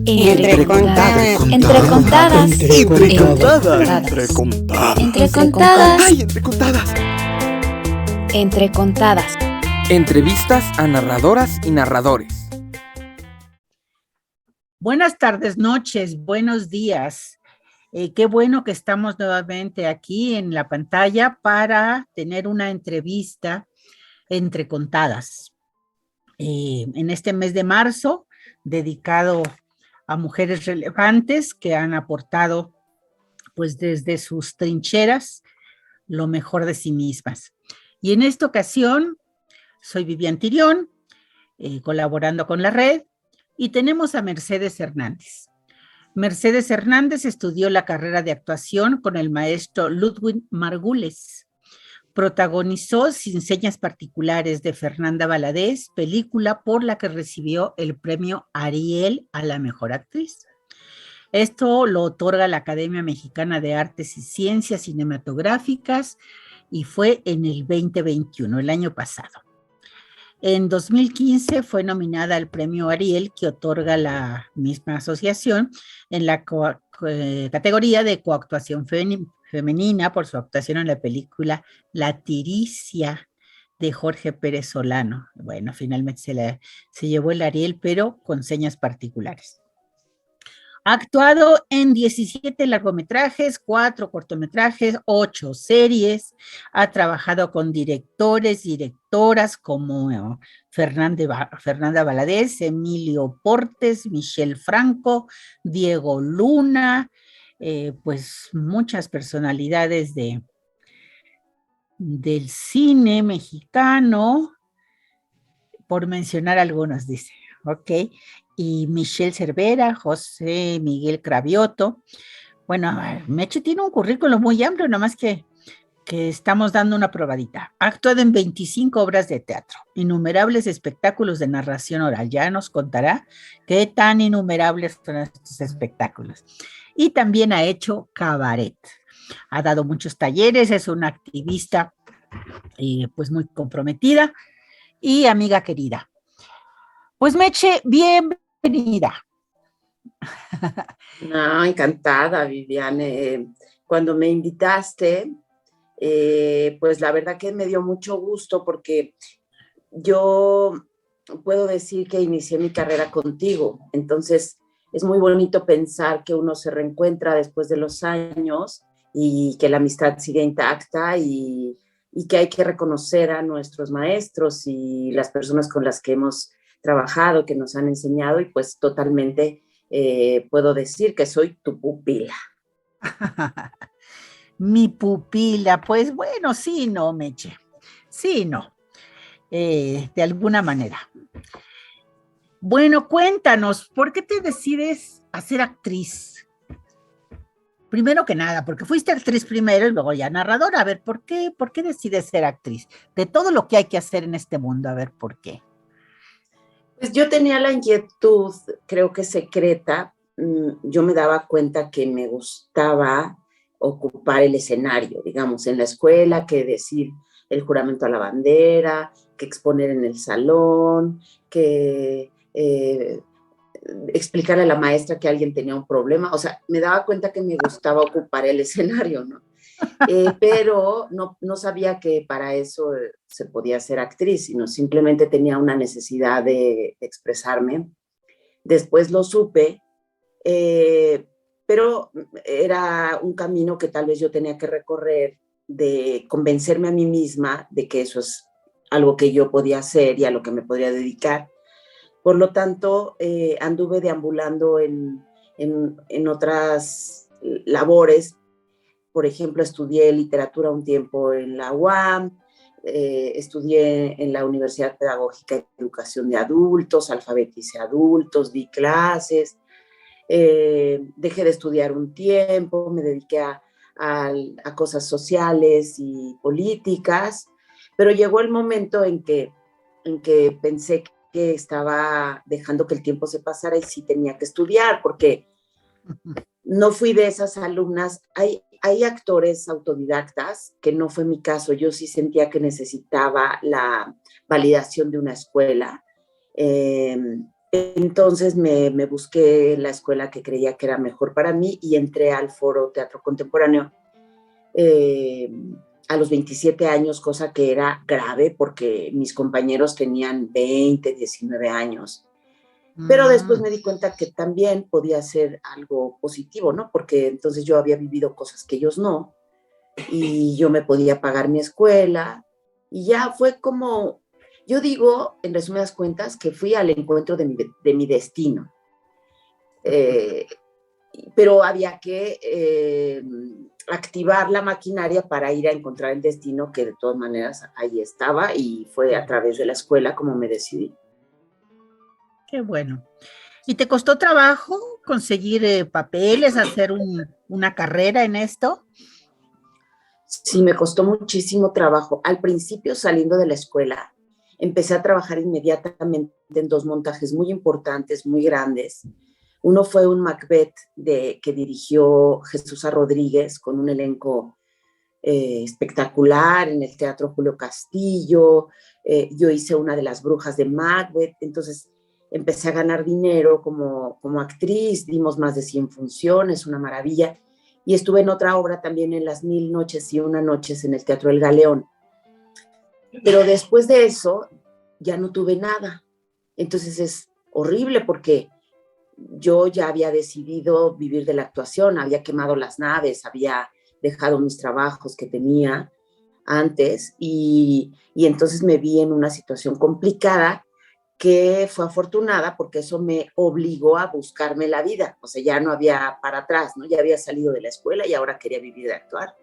Entre contadas. Entre contadas. Entre contadas. Entre contadas. ¡Ay, entre contadas! Entre contadas. Entrevistas a narradoras y narradores. Buenas tardes, noches, buenos días. Qué bueno que estamos nuevamente aquí en la pantalla para tener una entrevista entre contadas. En este mes de marzo, dedicado a mujeres relevantes que han aportado, pues desde sus trincheras, lo mejor de sí mismas. Y en esta ocasión, soy Vivian Tirión, colaborando con la red, y tenemos a Mercedes Hernández. Mercedes Hernández estudió la carrera de actuación con el maestro Ludwig Margules. Protagonizó Sin señas particulares de Fernanda Valadez, película por la que recibió el premio Ariel a la mejor actriz. Esto lo otorga la Academia Mexicana de Artes y Ciencias Cinematográficas y fue en el 2021, el año pasado. En 2015 fue nominada al premio Ariel que otorga la misma asociación en la categoría de coactuación femenina por su actuación en la película La Tiricia de Jorge Pérez Solano. Bueno, finalmente se llevó el Ariel, pero con señas particulares. Ha actuado en 17 largometrajes, 4 cortometrajes, 8 series. Ha trabajado con directoras como Fernanda Valadez, Emilio Portes, Michelle Franco, Diego Luna, pues muchas personalidades del cine mexicano, por mencionar algunos, dice, ok. Y Michelle Cervera, José Miguel Cravioto. Bueno, Meche tiene un currículum muy amplio, nomás que estamos dando una probadita. Ha actuado en 25 obras de teatro, innumerables espectáculos de narración oral. Ya nos contará qué tan innumerables son estos espectáculos. Y también ha hecho cabaret. Ha dado muchos talleres, es una activista pues muy comprometida y amiga querida. Pues Meche, bienvenida. No, encantada, Viviane. Cuando me invitaste, pues la verdad que me dio mucho gusto porque yo puedo decir que inicié mi carrera contigo. Entonces, es muy bonito pensar que uno se reencuentra después de los años y que la amistad sigue intacta y que hay que reconocer a nuestros maestros y las personas con las que hemos trabajado, que nos han enseñado, y pues totalmente puedo decir que soy tu pupila. Mi pupila, pues bueno, sí, no, Meche, sí, no, de alguna manera. Bueno, cuéntanos, ¿por qué te decides a ser actriz? Primero que nada, porque fuiste actriz primero y luego ya narradora. A ver, ¿por qué decides ser actriz? De todo lo que hay que hacer en este mundo, a ver, ¿por qué? Pues yo tenía la inquietud, creo que secreta. Yo me daba cuenta que me gustaba ocupar el escenario, digamos, en la escuela, que decir el juramento a la bandera, que exponer en el salón, que explicarle a la maestra que alguien tenía un problema. O sea, me daba cuenta que me gustaba ocupar el escenario, ¿no? Pero no sabía que para eso se podía ser actriz, sino simplemente tenía una necesidad de expresarme. Después lo supe, pero era un camino que tal vez yo tenía que recorrer, de convencerme a mí misma de que eso es algo que yo podía hacer y a lo que me podría dedicar. Por lo tanto, anduve deambulando en otras labores. Por ejemplo, estudié literatura un tiempo en la UAM, estudié en la Universidad Pedagógica de Educación de Adultos, alfabeticé adultos, di clases, dejé de estudiar un tiempo, me dediqué a cosas sociales y políticas, pero llegó el momento en que pensé que estaba dejando que el tiempo se pasara y sí tenía que estudiar, porque no fui de esas alumnas. Hay actores autodidactas, que no fue mi caso. Yo sí sentía que necesitaba la validación de una escuela. Entonces me busqué la escuela que creía que era mejor para mí y entré al Foro Teatro Contemporáneo a los 27 años, cosa que era grave porque mis compañeros tenían 20, 19 años. Pero después me di cuenta que también podía ser algo positivo, ¿no? Porque entonces yo había vivido cosas que ellos no, y yo me podía pagar mi escuela, y ya fue como, yo digo, en resumidas cuentas, que fui al encuentro de mi destino. Pero había que activar la maquinaria para ir a encontrar el destino, que de todas maneras ahí estaba, y fue a través de la escuela como me decidí. Qué bueno. ¿Y te costó trabajo conseguir papeles, hacer una carrera en esto? Sí, me costó muchísimo trabajo. Al principio, saliendo de la escuela, empecé a trabajar inmediatamente en 2 montajes muy importantes, muy grandes. Uno fue un Macbeth que dirigió Jesús A. Rodríguez, con un elenco espectacular en el Teatro Julio Castillo. Yo hice una de las brujas de Macbeth, entonces empecé a ganar dinero como actriz, dimos más de 100 funciones, una maravilla. Y estuve en otra obra también, en Las 1000 noches y una noches, en el Teatro El Galeón. Pero después de eso ya no tuve nada. Entonces es horrible porque yo ya había decidido vivir de la actuación, había quemado las naves, había dejado mis trabajos que tenía antes, y entonces me vi en una situación complicada, que fue afortunada porque eso me obligó a buscarme la vida. O sea, ya no había para atrás, ¿no? Ya había salido de la escuela y ahora quería vivir de actuar.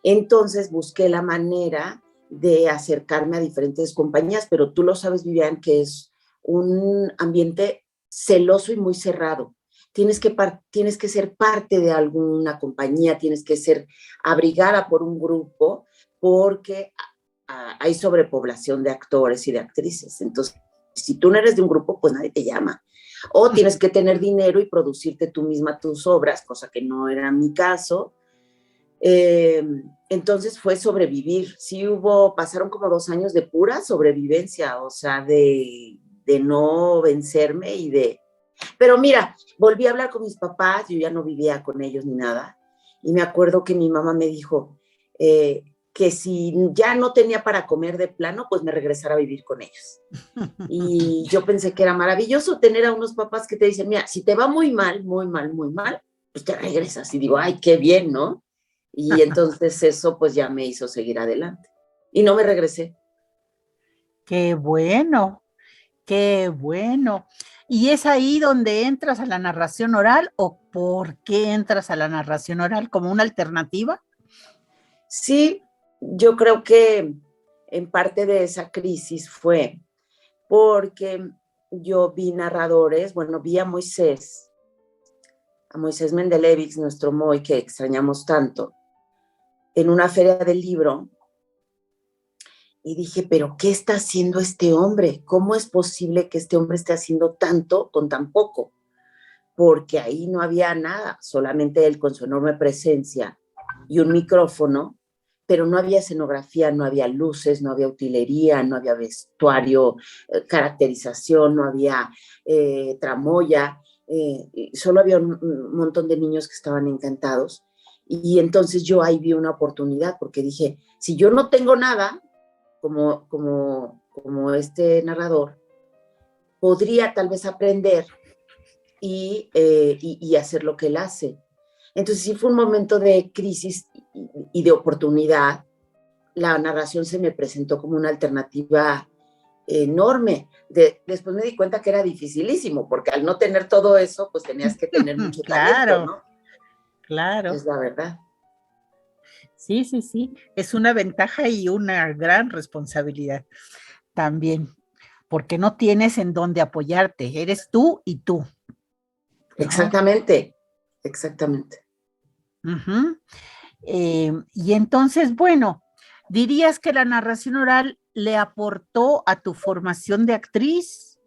Entonces busqué la manera de acercarme a diferentes compañías, pero tú lo sabes, Vivian, que es un ambiente celoso y muy cerrado. Tienes que ser parte de alguna compañía, tienes que ser abrigada por un grupo, porque hay sobrepoblación de actores y de actrices. Entonces, si tú no eres de un grupo, pues nadie te llama. O tienes que tener dinero y producirte tú misma tus obras, cosa que no era mi caso. Entonces fue sobrevivir. Sí pasaron como 2 años de pura sobrevivencia, o sea, de no vencerme Pero mira, volví a hablar con mis papás, yo ya no vivía con ellos ni nada, y me acuerdo que mi mamá me dijo que si ya no tenía para comer de plano, pues me regresara a vivir con ellos. Y yo pensé que era maravilloso tener a unos papás que te dicen, mira, si te va muy mal, muy mal, muy mal, pues te regresas. Y digo, ay, qué bien, ¿no? Y entonces eso pues ya me hizo seguir adelante. Y no me regresé. Qué bueno, qué bueno. ¿Y es ahí donde entras a la narración oral o por qué entras a la narración oral como una alternativa? Sí, yo creo que en parte de esa crisis fue porque yo vi narradores, bueno, vi a Moisés Mendelevich, nuestro Moy, que extrañamos tanto, en una feria del libro, y dije, pero ¿qué está haciendo este hombre? ¿Cómo es posible que este hombre esté haciendo tanto con tan poco? Porque ahí no había nada, solamente él con su enorme presencia y un micrófono, pero no había escenografía, no había luces, no había utilería, no había vestuario, caracterización, no había tramoya, solo había un montón de niños que estaban encantados. Y entonces yo ahí vi una oportunidad, porque dije, si yo no tengo nada, como este narrador, podría tal vez aprender y hacer lo que él hace. Entonces sí fue un momento de crisis y de oportunidad. La narración se me presentó como una alternativa enorme. Después me di cuenta que era dificilísimo, porque al no tener todo eso, pues tenías que tener mucho talento, ¿no? Claro. Es la verdad. Sí, sí, sí. Es una ventaja y una gran responsabilidad también, porque no tienes en dónde apoyarte. Eres tú y tú, ¿no? Exactamente, exactamente. Uh-huh. Y entonces, bueno, ¿dirías que la narración oral le aportó a tu formación de actriz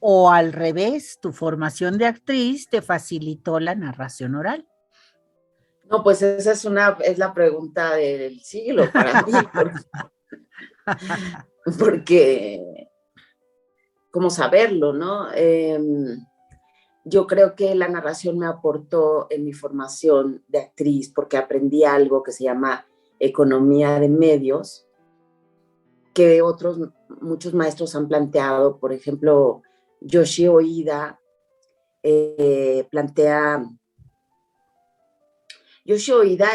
o al revés, tu formación de actriz te facilitó la narración oral? No, pues esa es la pregunta del siglo para mí, porque cómo saberlo, ¿no? Yo creo que la narración me aportó en mi formación de actriz porque aprendí algo que se llama economía de medios, que muchos maestros han planteado. Por ejemplo, Yoshio Ida plantea, Yoshio Ida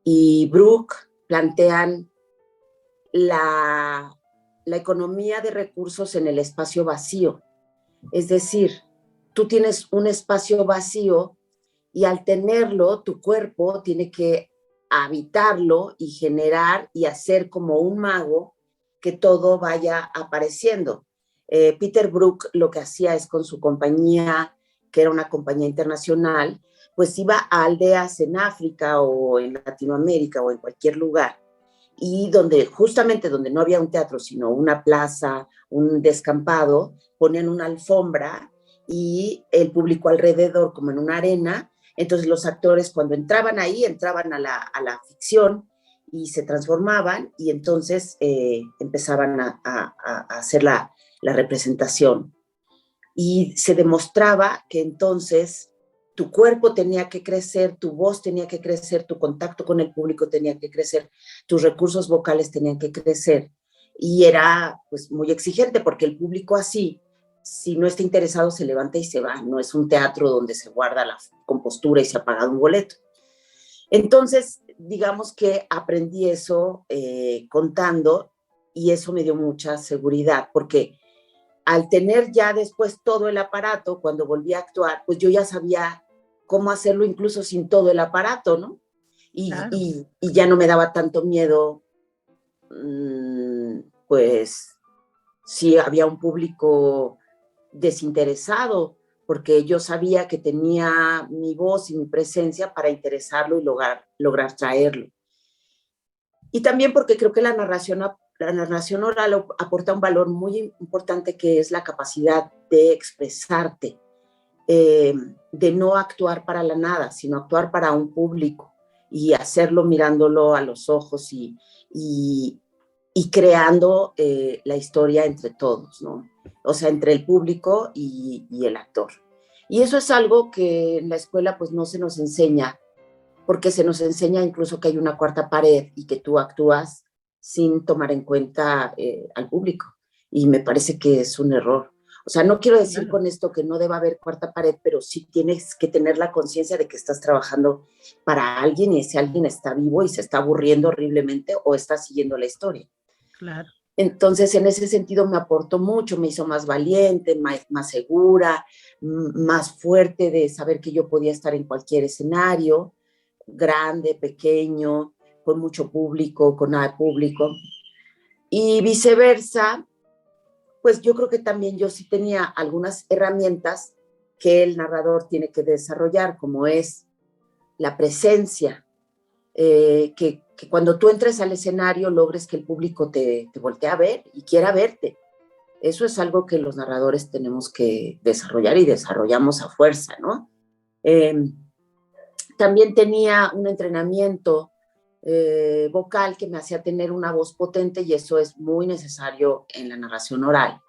y Brook plantean la economía de recursos en el espacio vacío. Es decir, tú tienes un espacio vacío y al tenerlo, tu cuerpo tiene que habitarlo y generar y hacer como un mago que todo vaya apareciendo. Peter Brook lo que hacía es con su compañía, que era una compañía internacional, pues iba a aldeas en África o en Latinoamérica o en cualquier lugar, y justamente donde no había un teatro, sino una plaza, un descampado, ponían una alfombra y el público alrededor como en una arena. Entonces los actores cuando entraban ahí, entraban a la ficción y se transformaban, y entonces empezaban a hacer la representación. Y se demostraba que entonces tu cuerpo tenía que crecer, tu voz tenía que crecer, tu contacto con el público tenía que crecer, tus recursos vocales tenían que crecer. Y era pues muy exigente porque el público así, si no está interesado, se levanta y se va. No es un teatro donde se guarda la compostura y se ha pagado un boleto. Entonces, digamos que aprendí eso contando, y eso me dio mucha seguridad porque al tener ya después todo el aparato, cuando volví a actuar, pues yo ya sabía cómo hacerlo incluso sin todo el aparato, ¿no? Claro. Y ya no me daba tanto miedo, pues, si había un público desinteresado, porque yo sabía que tenía mi voz y mi presencia para interesarlo y lograr traerlo. Y también porque creo que la narración oral aporta un valor muy importante, que es la capacidad de expresarte, de no actuar para la nada, sino actuar para un público y hacerlo mirándolo a los ojos y creando la historia entre todos, ¿no? O sea, entre el público y el actor. Y eso es algo que en la escuela pues no se nos enseña, porque se nos enseña incluso que hay una cuarta pared y que tú actúas sin tomar en cuenta al público. Y me parece que es un error. O sea, no quiero decir con esto que no deba haber cuarta pared, pero sí tienes que tener la conciencia de que estás trabajando para alguien, y ese alguien está vivo y se está aburriendo horriblemente o está siguiendo la historia. Claro. Entonces, en ese sentido me aportó mucho, me hizo más valiente, más segura, más fuerte de saber que yo podía estar en cualquier escenario, grande, pequeño, con mucho público, con nada de público. Y viceversa, pues yo creo que también yo sí tenía algunas herramientas que el narrador tiene que desarrollar, como es la presencia, que cuando tú entres al escenario logres que el público te voltee a ver y quiera verte. Eso es algo que los narradores tenemos que desarrollar y desarrollamos a fuerza, ¿no? También tenía un entrenamiento vocal que me hacía tener una voz potente, y eso es muy necesario en la narración oral.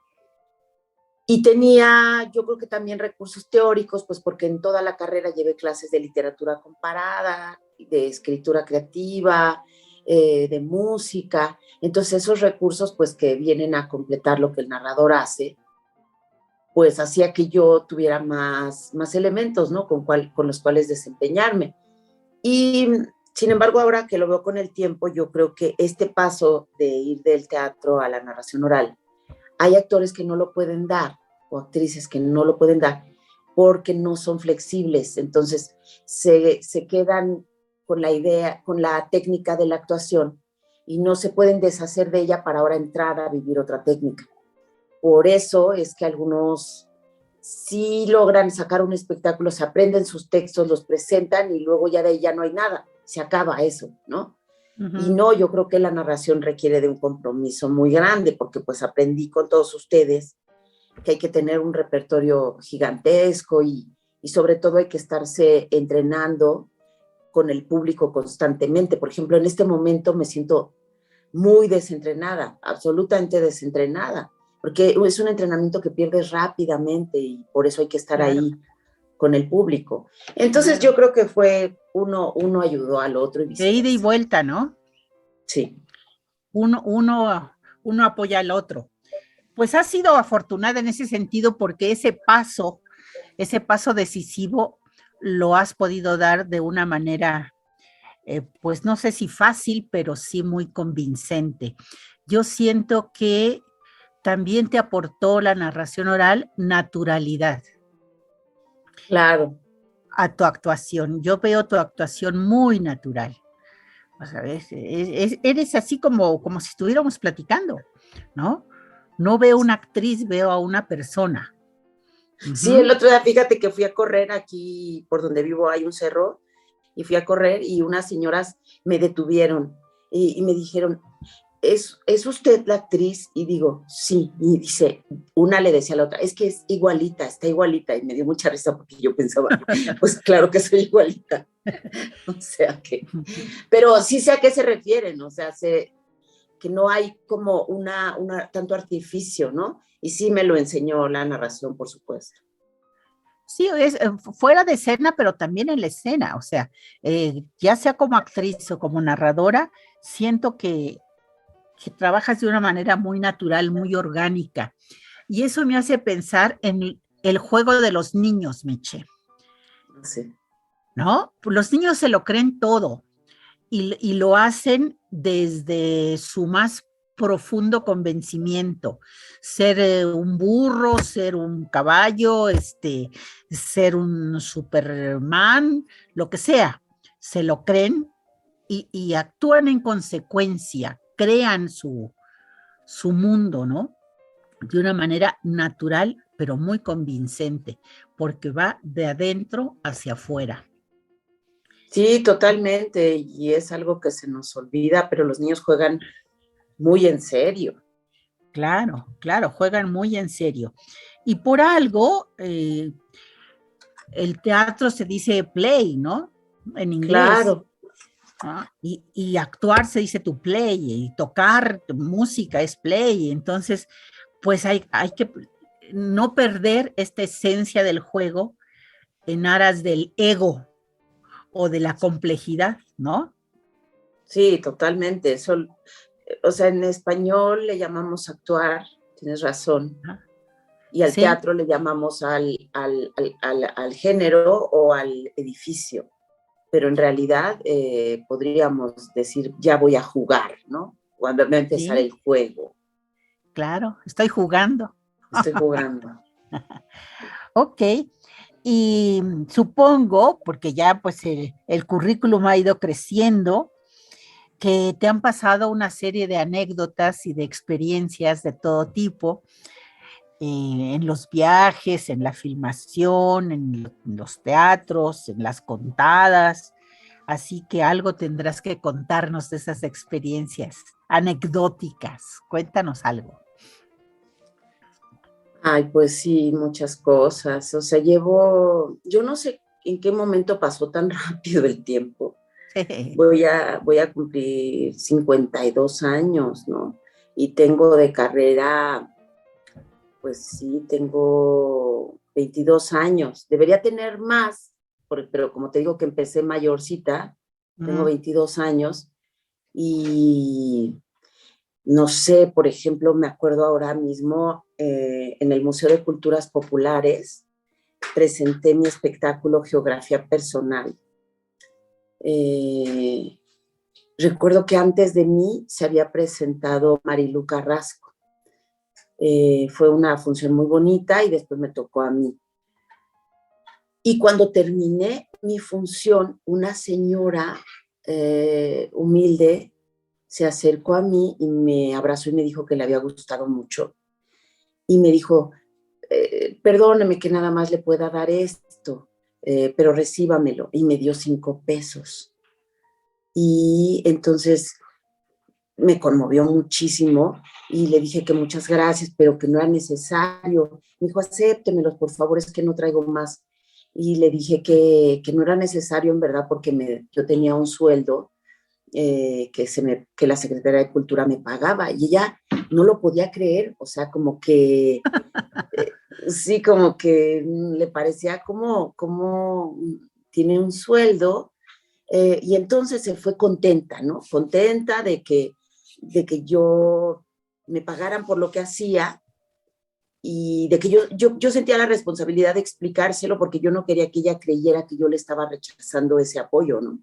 Y tenía, yo creo que también recursos teóricos, pues porque en toda la carrera llevé clases de literatura comparada, de escritura creativa, de música. Entonces esos recursos pues que vienen a completar lo que el narrador hace, pues hacía que yo tuviera más elementos, ¿no? Con los cuales desempeñarme. Y sin embargo, ahora que lo veo con el tiempo, yo creo que este paso de ir del teatro a la narración oral, hay actores que no lo pueden dar, o actrices que no lo pueden dar, porque no son flexibles. Entonces se quedan con la idea, con la técnica de la actuación, y no se pueden deshacer de ella para ahora entrar a vivir otra técnica. Por eso es que algunos sí logran sacar un espectáculo, se aprenden sus textos, los presentan y luego ya de ahí ya no hay nada, se acaba eso, ¿no? Uh-huh. Y no, yo creo que la narración requiere de un compromiso muy grande, porque pues aprendí con todos ustedes que hay que tener un repertorio gigantesco y sobre todo hay que estarse entrenando con el público constantemente. Por ejemplo, en este momento me siento muy desentrenada, absolutamente desentrenada, porque es un entrenamiento que pierdes rápidamente y por eso hay que estar Claro. ahí con el público. Entonces Claro. yo creo que fue uno ayudó al otro y De ida y viceversa. vuelta, ¿no? Sí. Uno apoya al otro. Pues has sido afortunada en ese sentido porque ese paso decisivo lo has podido dar de una manera, pues no sé si fácil, pero sí muy convincente. Yo siento que también te aportó la narración oral naturalidad Claro. a tu actuación. Yo veo tu actuación muy natural. O sea, eres así como si estuviéramos platicando, ¿no? No veo una actriz, veo a una persona. Sí, el otro día, fíjate que fui a correr aquí, por donde vivo hay un cerro, y fui a correr y unas señoras me detuvieron y me dijeron, ¿es usted la actriz? Y digo, sí. Y dice, una le decía a la otra, es que es igualita, está igualita. Y me dio mucha risa porque yo pensaba, pues claro que soy igualita. O sea que, pero sí sé a qué se refieren, o sea, sé que no hay como tanto artificio, ¿no? Y sí me lo enseñó la narración, por supuesto. Sí, es fuera de escena, pero también en la escena, o sea, ya sea como actriz o como narradora, siento que trabajas de una manera muy natural, muy orgánica. Y eso me hace pensar en el juego de los niños, Meche, Sí. ¿no? Los niños se lo creen todo y lo hacen desde su más profundo convencimiento. Ser un burro, ser un caballo, ser un Superman, lo que sea, se lo creen y actúan en consecuencia, crean su mundo, ¿no? De una manera natural, pero muy convincente, porque va de adentro hacia afuera. Sí, totalmente, y es algo que se nos olvida, pero los niños juegan muy en serio. Claro, claro, juegan muy en serio. Y por algo, el teatro se dice play, ¿no? En inglés. Claro, ¿No? Y actuar se dice to play, y tocar música es play. Entonces, pues hay que no perder esta esencia del juego en aras del ego o de la complejidad, ¿no? sí, totalmente. Eso, o sea, en español le llamamos actuar, tienes razón, y al Sí, teatro le llamamos al género o al edificio, pero en realidad podríamos decir, ya voy a jugar, ¿no? Cuando va a empezar sí, el juego, claro, estoy jugando. estoy jugando. Ok, y supongo, porque ya pues el currículum ha ido creciendo, que te han pasado una serie de anécdotas y de experiencias de todo tipo en los viajes, en la filmación, en los teatros, en las contadas. Así que algo tendrás que contarnos de esas experiencias anecdóticas. Cuéntanos algo. Ay, pues sí, muchas cosas. O sea, yo no sé en qué momento pasó tan rápido el tiempo. Voy a cumplir 52 años, ¿no? Y tengo de carrera, pues sí, tengo 22 años. Debería tener más, pero como te digo que empecé mayorcita, tengo 22 años y no sé, por ejemplo, me acuerdo ahora mismo en el Museo de Culturas Populares, presenté mi espectáculo Geografía Personal. Recuerdo que antes de mí se había presentado Marilu Carrasco. Fue una función muy bonita y después me tocó a mí. Y cuando terminé mi función, una señora humilde se acercó a mí y me abrazó y me dijo que le había gustado mucho. Y me dijo, perdóneme que nada más le pueda dar esto, pero recíbamelo. Y me dio 5 pesos. Y entonces me conmovió muchísimo y le dije que muchas gracias, pero que no era necesario. Me dijo, acéptemelos, por favor, es que no traigo más. Y le dije que no era necesario, en verdad, porque yo tenía un sueldo que la Secretaría de Cultura me pagaba, y ella no lo podía creer, o sea, como que, sí, como que le parecía como tiene un sueldo, y entonces se fue contenta, ¿no? Contenta de que yo me pagaran por lo que hacía, y de que yo sentía la responsabilidad de explicárselo, porque yo no quería que ella creyera que yo le estaba rechazando ese apoyo, ¿no?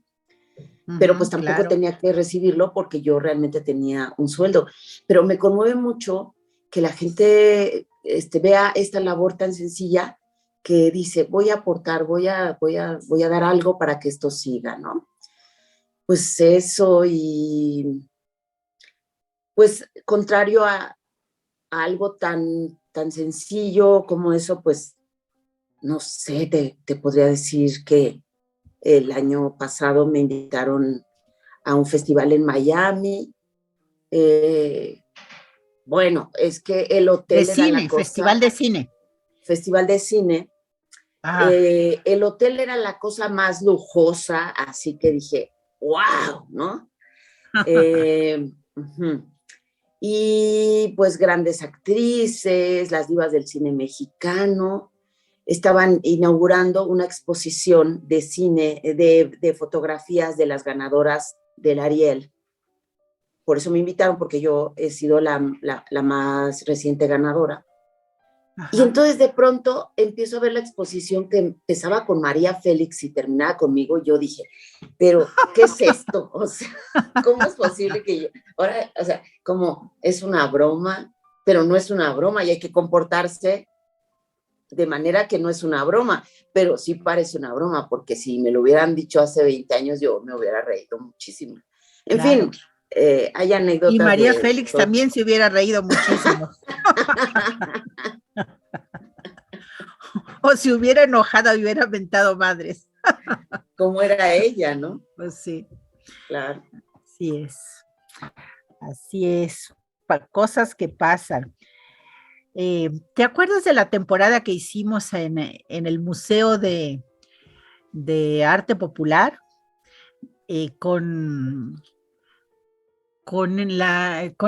Pero pues tampoco claro. tenía que recibirlo porque yo realmente tenía un sueldo. Pero me conmueve mucho que la gente vea esta labor tan sencilla, que dice, voy a aportar, voy a dar algo para que esto siga, ¿no? Pues eso, y pues contrario a algo tan sencillo como eso, pues no sé, te podría decir que el año pasado me invitaron a un festival en Miami. Bueno, es que el De hotel era la cine, festival cosa, de cine. festival de cine, Ajá. el hotel era la cosa más lujosa, así que dije, wow, ¿no? Uh-huh. Y pues grandes actrices, las divas del cine mexicano, estaban inaugurando una exposición de cine, de fotografías de las ganadoras del Ariel. Por eso me invitaron, porque yo he sido la más reciente ganadora. Ajá. Y entonces de pronto empiezo a ver la exposición que empezaba con María Félix y terminaba conmigo. Yo dije, pero ¿qué es esto? O sea, ¿cómo es posible que yo, ahora, o sea, como es una broma, pero no es una broma, y hay que comportarse de manera que no es una broma, pero sí parece una broma, porque si me lo hubieran dicho hace 20 años, yo me hubiera reído muchísimo. En Claro. fin, hay anécdotas. Y María Félix también se hubiera reído muchísimo. O se hubiera enojado y hubiera aventado madres. Como era ella, ¿no? Pues sí. Claro. Así es. Así es. Cosas que pasan. ¿Te acuerdas de la temporada que hicimos en el Museo de Arte Popular? Con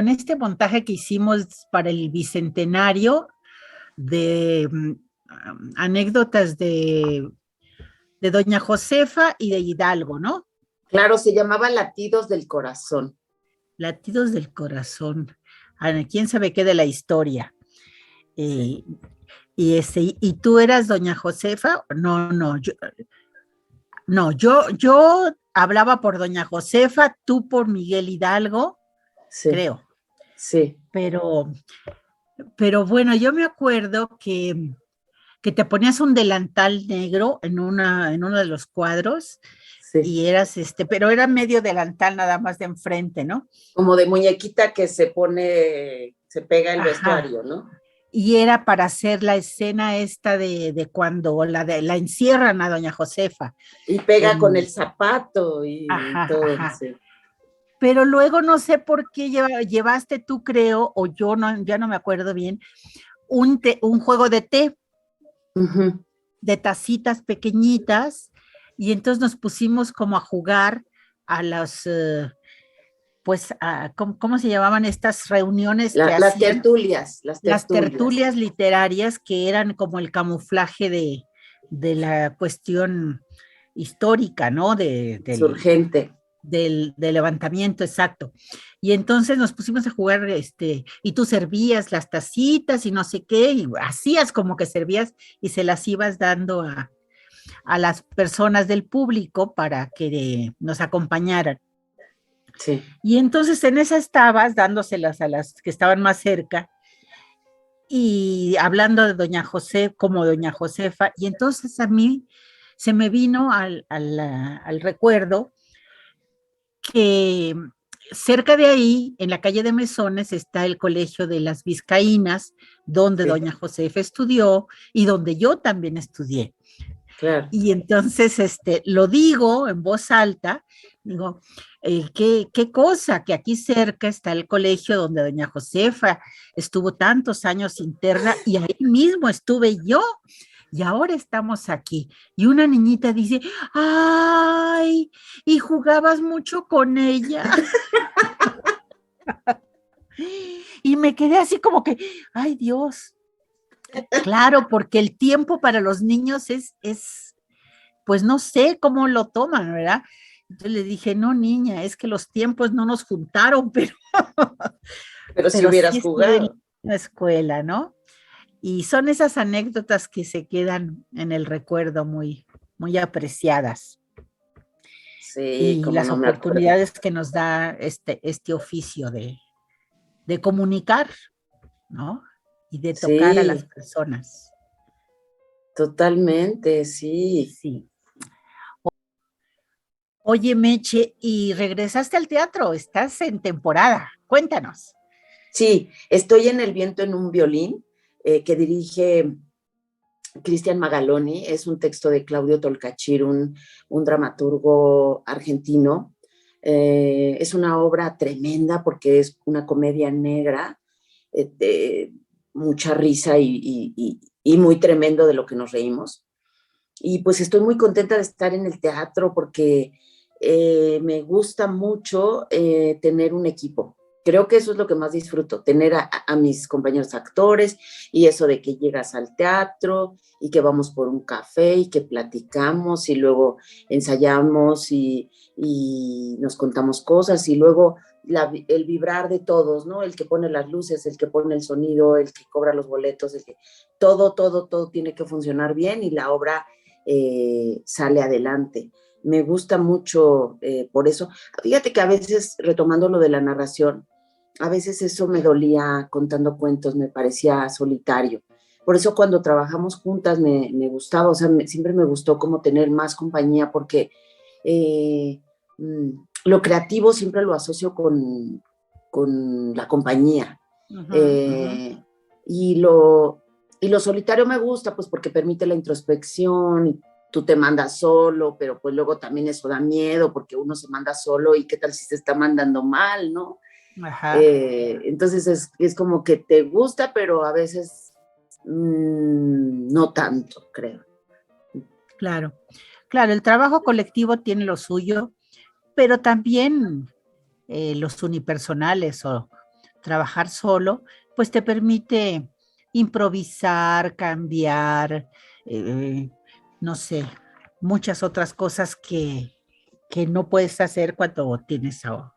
este montaje que hicimos para el bicentenario de anécdotas de Doña Josefa y de Hidalgo, ¿no? Claro, se llamaba Latidos del Corazón. Latidos del Corazón. ¿Quién sabe qué de la historia? Sí. ¿Y tú eras Doña Josefa? No, yo hablaba por Doña Josefa, tú por Miguel Hidalgo, sí, creo. Sí. Pero bueno, yo me acuerdo que te ponías un delantal negro en uno de los cuadros, sí, y eras pero era medio delantal nada más de enfrente, ¿no? Como de muñequita que se pega el vestuario, ¿no? Y era para hacer la escena esta de cuando la encierran a Doña Josefa. Y pega con el zapato y todo. Sí. Pero luego no sé por qué llevaste tú, creo, o yo ya no me acuerdo bien, un juego de té, uh-huh, de tacitas pequeñitas, y entonces nos pusimos como a jugar a las... pues, ¿cómo se llamaban estas reuniones que hacían? Las tertulias literarias, que eran como el camuflaje de la cuestión histórica, ¿no? Urgente. Del levantamiento, exacto. Y entonces nos pusimos a jugar, y tú servías las tacitas y no sé qué, y hacías como que servías y se las ibas dando a las personas del público para que nos acompañaran. Sí. Y entonces en esa estabas dándoselas a las que estaban más cerca y hablando de Doña José como Doña Josefa, y entonces a mí se me vino al recuerdo que cerca de ahí, en la calle de Mesones, está el Colegio de las Vizcaínas, donde sí, Doña Josefa estudió y donde yo también estudié. Claro. Y entonces lo digo en voz alta, digo, qué cosa, que aquí cerca está el colegio donde Doña Josefa estuvo tantos años interna y ahí mismo estuve yo. y ahora estamos aquí. Y una niñita dice, ay, y jugabas mucho con ella. Y me quedé así como que, ay Dios, claro, porque el tiempo para los niños pues no sé cómo lo toman, ¿verdad? Entonces le dije, no, niña, es que los tiempos no nos juntaron, Pero si pero sí hubieras estuve en jugado. la escuela, ¿no? Y son esas anécdotas que se quedan en el recuerdo muy, muy apreciadas. Sí, Y como las no me acuerdo. oportunidades que nos da este oficio de comunicar, ¿no? Y de tocar a las Sí, personas. totalmente, sí. Sí. Oye, Meche, ¿y regresaste al teatro? ¿Estás en temporada? Cuéntanos. Sí, estoy en El viento en un violín, que dirige Cristian Magaloni. Es un texto de Claudio Tolcachir, un dramaturgo argentino. Es una obra tremenda porque es una comedia negra, de mucha risa y muy tremendo de lo que nos reímos. Y pues estoy muy contenta de estar en el teatro porque me gusta mucho tener un equipo. Creo que eso es lo que más disfruto, tener a mis compañeros actores y eso de que llegas al teatro y que vamos por un café y que platicamos y luego ensayamos y nos contamos cosas y luego el vibrar de todos, ¿no? El que pone las luces, el que pone el sonido, el que cobra los boletos, todo tiene que funcionar bien y la obra sale adelante. Me gusta mucho por eso. Fíjate que a veces, retomando lo de la narración, a veces eso me dolía contando cuentos, me parecía solitario. Por eso cuando trabajamos juntas me gustaba, o sea, siempre me gustó como tener más compañía porque eh, lo creativo siempre lo asocio con la compañía. Ujú, ujú. Eh, y, lo solitario me gusta, pues porque permite la introspección y tú te mandas solo, pero pues luego también eso da miedo porque uno se manda solo y qué tal si se está mandando mal, ¿no? Ajá, Entonces es como que te gusta, pero a veces no tanto, creo. claro. Claro, el trabajo colectivo tiene lo suyo, pero también los unipersonales o trabajar solo, pues te permite improvisar, cambiar, eh, no sé, muchas otras cosas que no puedes hacer cuando tienes a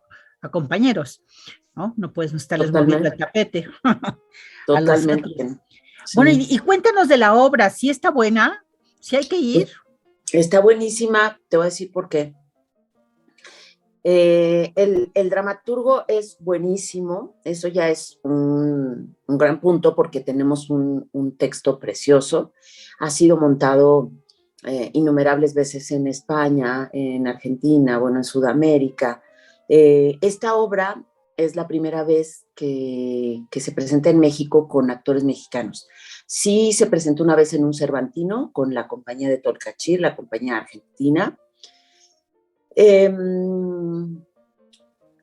compañeros, ¿no? No puedes estarles moviendo el Totalmente, tapete a los otros. totalmente. Bueno, Sí. y cuéntanos de la obra, ¿sí está buena? ¿Sí hay que ir? Está buenísima, te voy a decir por qué. El dramaturgo es buenísimo, eso ya es un gran punto porque tenemos un texto precioso. Ha sido montado innumerables veces en España, en Argentina, bueno, en Sudamérica. Esta obra es la primera vez que se presenta en México con actores mexicanos. Sí se presentó una vez en un Cervantino con la compañía de Tolcachir, la compañía argentina. Eh,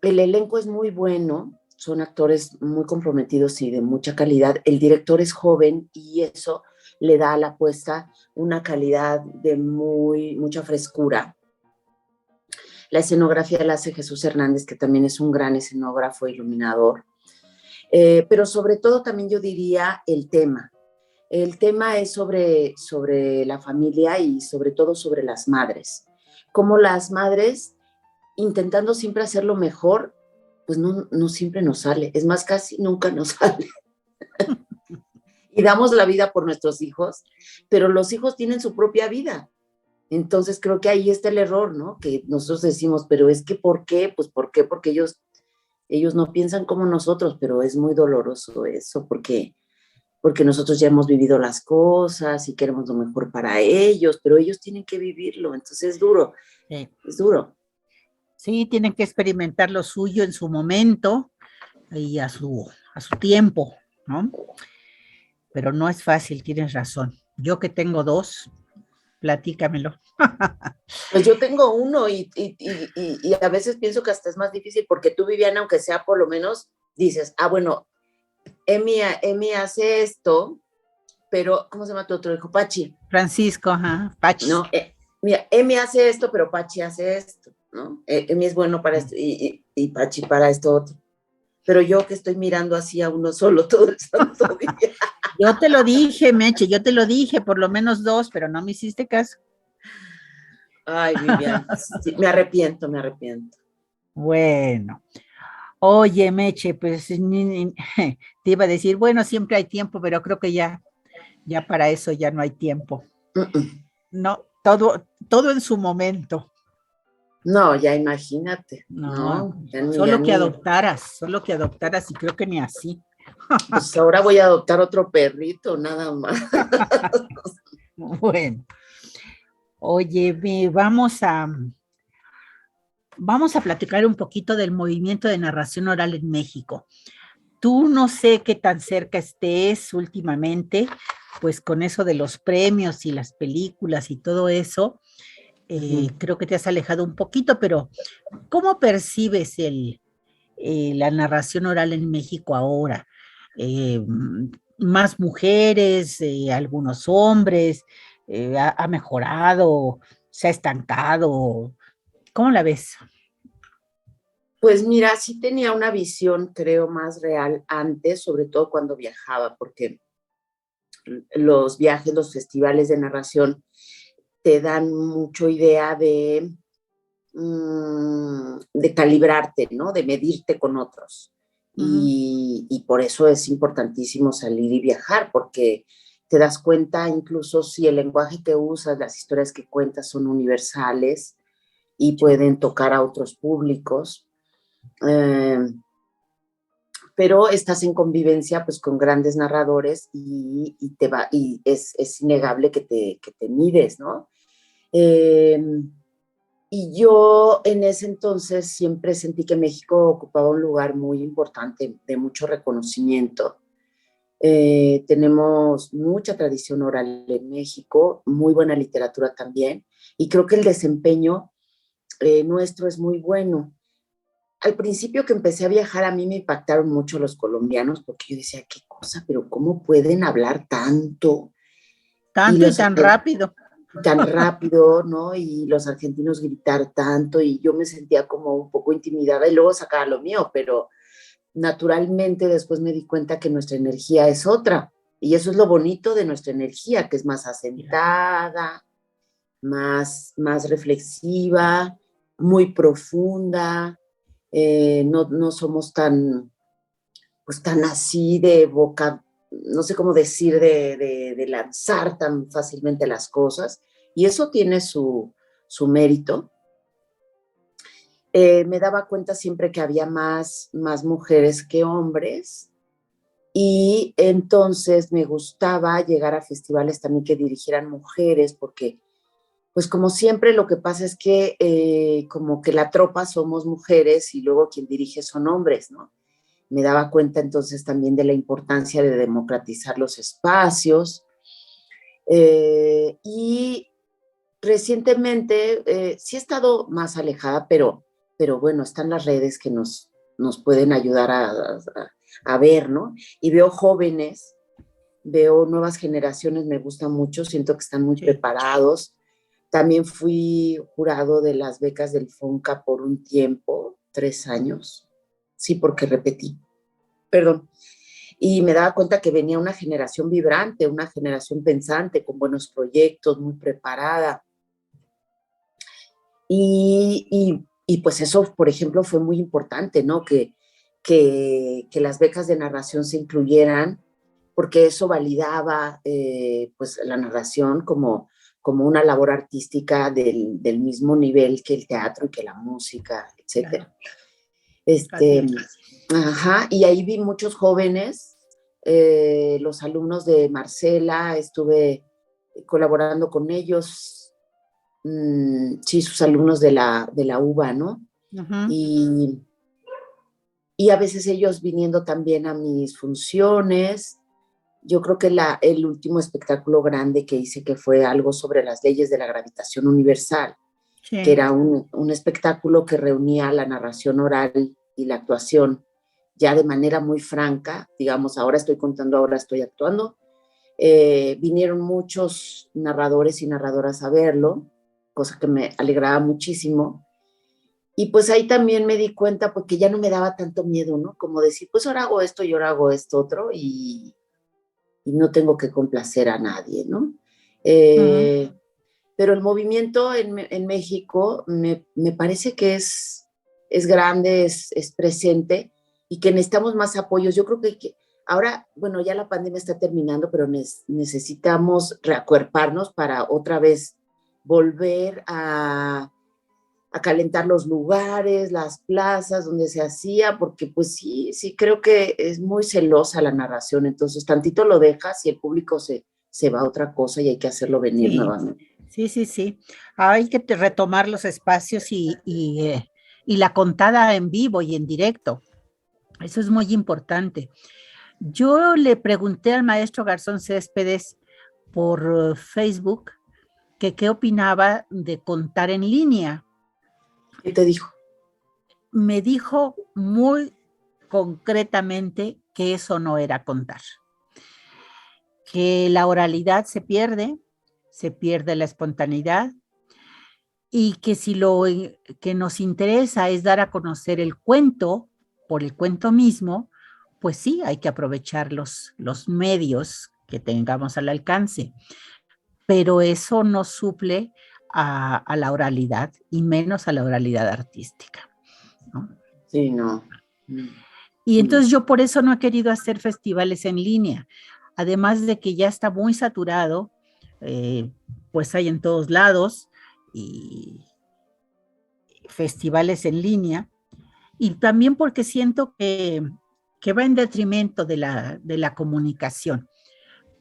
el elenco es muy bueno, son actores muy comprometidos y de mucha calidad. El director es joven y eso le da a la apuesta una calidad de mucha frescura. La escenografía la hace Jesús Hernández, que también es un gran escenógrafo e iluminador. Pero sobre todo también yo diría el tema. El tema es sobre la familia y sobre todo sobre las madres. Cómo las madres, intentando siempre hacer lo mejor, pues no siempre nos sale. Es más, casi nunca nos sale. Y damos la vida por nuestros hijos, pero los hijos tienen su propia vida. Entonces creo que ahí está el error, ¿no? Que nosotros decimos, pero es que ¿por qué? Pues ¿por qué? Porque ellos no piensan como nosotros, pero es muy doloroso eso, porque nosotros ya hemos vivido las cosas y queremos lo mejor para ellos, pero ellos tienen que vivirlo, entonces Sí, es duro. sí, tienen que experimentar lo suyo en su momento y a su tiempo, ¿no? Pero no es fácil, tienes razón. Yo que tengo dos, platícamelo. Pues yo tengo uno y a veces pienso que hasta es más difícil porque tú, Viviana, aunque sea por lo menos, dices, bueno, Emi hace esto pero ¿cómo se llama tu otro hijo? Pachi, Francisco, ajá, Pachi. ¿no? Mira, Emi hace esto, pero Pachi hace esto, ¿no? Emi es bueno para esto y Pachi para esto otro. Pero yo que estoy mirando así a uno solo todo el santo día. Yo te lo dije, Meche, yo te lo dije, por lo menos 2, pero no me hiciste caso. Ay, Vivian, sí, me arrepiento. Bueno, oye, Meche, pues te iba a decir, bueno, siempre hay tiempo, pero creo que ya para eso ya no hay tiempo. No, todo en su momento. No, ya imagínate. No, Ya solo que adoptaras y creo que ni así. Pues ahora voy a adoptar otro perrito, nada más. Bueno, oye, vamos a platicar un poquito del movimiento de narración oral en México. Tú no sé qué tan cerca estés últimamente, pues con eso de los premios y las películas y todo eso, creo que te has alejado un poquito, pero ¿cómo percibes la narración oral en México ahora? Más mujeres, algunos hombres, ha mejorado, se ha estancado. ¿Cómo la ves? Pues mira, sí tenía una visión, creo, más real antes, sobre todo cuando viajaba, porque los viajes, los festivales de narración te dan mucho idea de calibrarte, ¿no? De medirte con otros. Y por eso es importantísimo salir y viajar, porque te das cuenta incluso si el lenguaje que usas, las historias que cuentas son universales y pueden tocar a otros públicos. Pero estás en convivencia pues con grandes narradores y es innegable que te mides, ¿no? Y yo en ese entonces siempre sentí que México ocupaba un lugar muy importante, de mucho reconocimiento. Tenemos mucha tradición oral en México, muy buena literatura también, y creo que el desempeño nuestro es muy bueno. Al principio que empecé a viajar, a mí me impactaron mucho los colombianos, porque yo decía, qué cosa, pero ¿cómo pueden hablar tanto? Tanto y tan rápido. Tan rápido, ¿no? Y los argentinos gritar tanto, y yo me sentía como un poco intimidada, y luego sacaba lo mío, pero naturalmente después me di cuenta que nuestra energía es otra, y eso es lo bonito de nuestra energía, que es más asentada, más reflexiva, muy profunda. No somos tan así de boca, no sé cómo decir, de lanzar tan fácilmente las cosas, y eso tiene su mérito. Me daba cuenta siempre que había más mujeres que hombres, y entonces me gustaba llegar a festivales también que dirigieran mujeres, porque pues como siempre lo que pasa es que como que la tropa somos mujeres y luego quien dirige son hombres, ¿no? Me daba cuenta entonces también de la importancia de democratizar los espacios. Y recientemente sí he estado más alejada, pero bueno, están las redes que nos pueden ayudar a ver, ¿no? Y veo jóvenes, veo nuevas generaciones, me gusta mucho, siento que están muy preparados. También fui jurado de las becas del FONCA por un tiempo, 3 años. Sí, porque repetí. Perdón. Y me daba cuenta que venía una generación vibrante, una generación pensante, con buenos proyectos, muy preparada. Y pues eso, por ejemplo, fue muy importante, ¿no? Que las becas de narración se incluyeran, porque eso validaba pues la narración como una labor artística del mismo nivel que el teatro y que la música, etcétera. Ajá, y ahí vi muchos jóvenes, los alumnos de Marcela, estuve colaborando con ellos, sí, sus alumnos de la UBA, ¿no? Y a veces ellos viniendo también a mis funciones. Yo creo que el último espectáculo grande que hice, que fue algo sobre las leyes de la gravitación universal, que era un espectáculo que reunía la narración oral y la actuación ya de manera muy franca, digamos, ahora estoy contando, ahora estoy actuando, Vinieron muchos narradores y narradoras a verlo, cosa que me alegraba muchísimo. Y pues ahí también me di cuenta porque ya no me daba tanto miedo, ¿no? Como decir, pues ahora hago esto y ahora hago esto otro y no tengo que complacer a nadie, ¿no? Pero el movimiento en México me parece que es grande, es presente y que necesitamos más apoyos. Yo creo que ahora, bueno, ya la pandemia está terminando, pero necesitamos reacuerparnos para otra vez volver a calentar los lugares, las plazas donde se hacía, porque pues sí, creo que es muy celosa la narración, entonces tantito lo dejas y el público se va a otra cosa y hay que hacerlo venir nuevamente. Sí. Hay que retomar los espacios y la contada en vivo y en directo. Eso es muy importante. Yo le pregunté al maestro Garzón Céspedes por Facebook que qué opinaba de contar en línea. ¿Qué te dijo? Me dijo muy concretamente que eso no era contar, que la oralidad se pierde la espontaneidad y que si lo que nos interesa es dar a conocer el cuento por el cuento mismo, pues sí, hay que aprovechar los medios que tengamos al alcance, pero eso no suple a la oralidad y menos a la oralidad artística, ¿no? Sí, no. Y entonces yo por eso no he querido hacer festivales en línea, además de que ya está muy saturado, pues hay en todos lados y festivales en línea, y también porque siento que va en detrimento de la comunicación.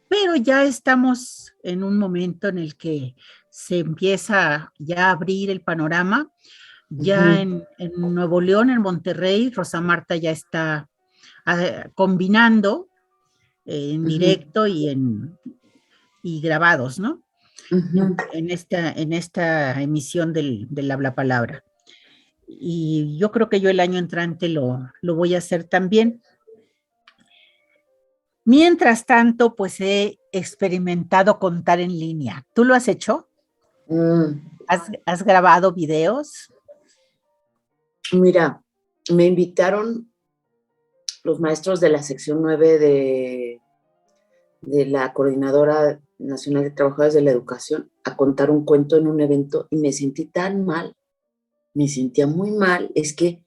Pero ya estamos en un momento en el que se empieza ya a abrir el panorama. Ya en Nuevo León, en Monterrey, Rosa Marta ya está combinando en directo y grabados, ¿no? En esta emisión del Habla Palabra. Y yo creo que yo el año entrante lo voy a hacer también. Mientras tanto, pues he experimentado contar en línea. ¿Tú lo has hecho? ¿Has grabado videos? Mira, me invitaron los maestros de la sección 9 de la Coordinadora Nacional de Trabajadores de la Educación a contar un cuento en un evento y me sentí tan mal, me sentía muy mal, es que,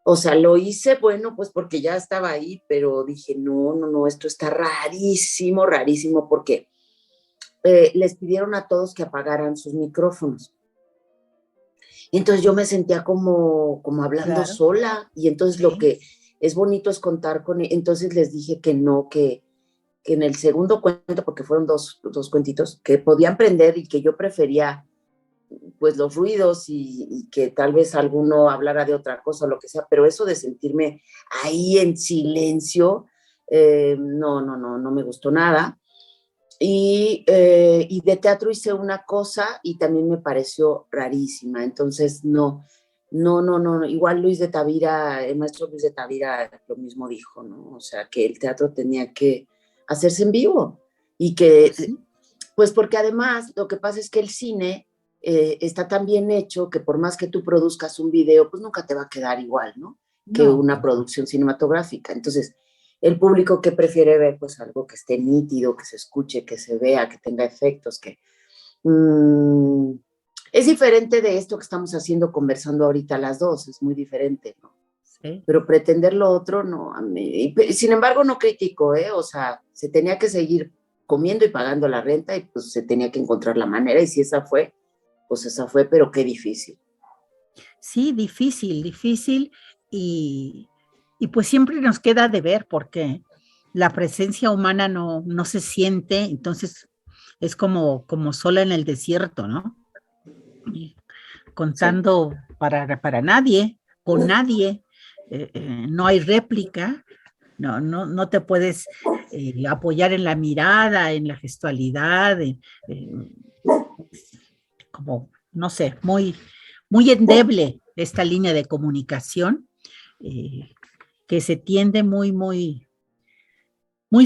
o sea, lo hice, bueno, pues porque ya estaba ahí, pero dije, no, esto está rarísimo, porque les pidieron a todos que apagaran sus micrófonos. Y entonces yo me sentía como hablando sola, y entonces lo que es bonito es contar con, entonces les dije que no, que en el segundo cuento, porque fueron dos cuentitos, que podían prender y que yo prefería pues los ruidos y que tal vez alguno hablara de otra cosa o lo que sea, pero eso de sentirme ahí en silencio, no me gustó nada. Y de teatro hice una cosa y también me pareció rarísima, entonces no, igual Luis de Tavira, el maestro Luis de Tavira lo mismo dijo, ¿no? O sea, que el teatro tenía que hacerse en vivo y que, pues porque además lo que pasa es que el cine está tan bien hecho que por más que tú produzcas un video, pues nunca te va a quedar igual, ¿no? Que una producción cinematográfica. Entonces, el público que prefiere ver, pues algo que esté nítido, que se escuche, que se vea, que tenga efectos, que es diferente de esto que estamos haciendo conversando ahorita las dos, es muy diferente, ¿no? Sí. Pero pretender lo otro, no, sin embargo no critico, o sea, se tenía que seguir comiendo y pagando la renta y pues se tenía que encontrar la manera, y si esa fue, pues esa fue, pero qué difícil. Sí, difícil, y pues siempre nos queda de ver porque la presencia humana no se siente, entonces es como sola en el desierto, ¿no? Y contando para nadie, con nadie, no hay réplica, no te puedes apoyar en la mirada, en la gestualidad, como, no sé, muy endeble esta línea de comunicación, que se tiende muy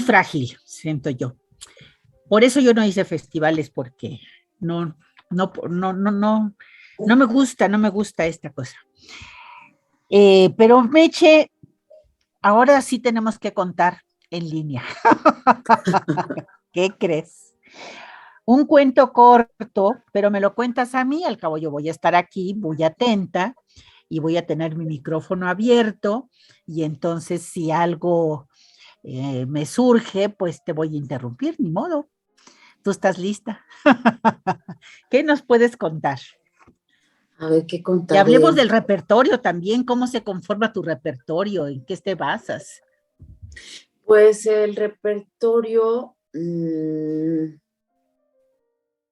frágil, siento yo. Por eso yo no hice festivales, porque no, no me gusta esta cosa. Pero Meche, ahora sí tenemos que contar en línea. ¿Qué crees? Un cuento corto, pero me lo cuentas a mí, al cabo yo voy a estar aquí muy atenta y voy a tener mi micrófono abierto y entonces si algo me surge, pues te voy a interrumpir, ni modo. ¿Tú estás lista? ¿Qué nos puedes contar? A ver, ¿qué Y hablemos contaré? del repertorio también, cómo se conforma tu repertorio, en qué te basas. Pues el repertorio,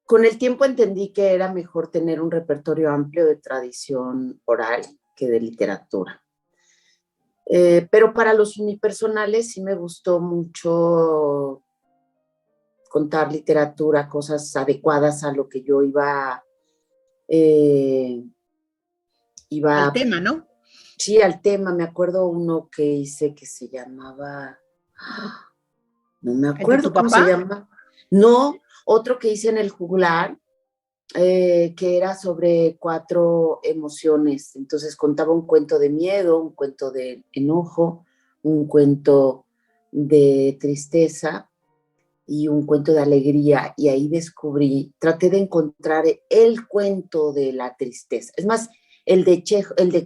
con el tiempo entendí que era mejor tener un repertorio amplio de tradición oral que de literatura. Pero para los unipersonales sí me gustó mucho contar literatura, cosas adecuadas a lo que yo eh, Al iba, tema, ¿no? sí, al tema. Me acuerdo uno que hice que se llamaba, no me ¿El de tu acuerdo cómo se papá? llama. No, otro que hice en el juglar, que era sobre 4 emociones. Entonces contaba un cuento de miedo, un cuento de enojo, un cuento de tristeza y un cuento de alegría. Y ahí traté de encontrar el cuento de la tristeza. Es más, el de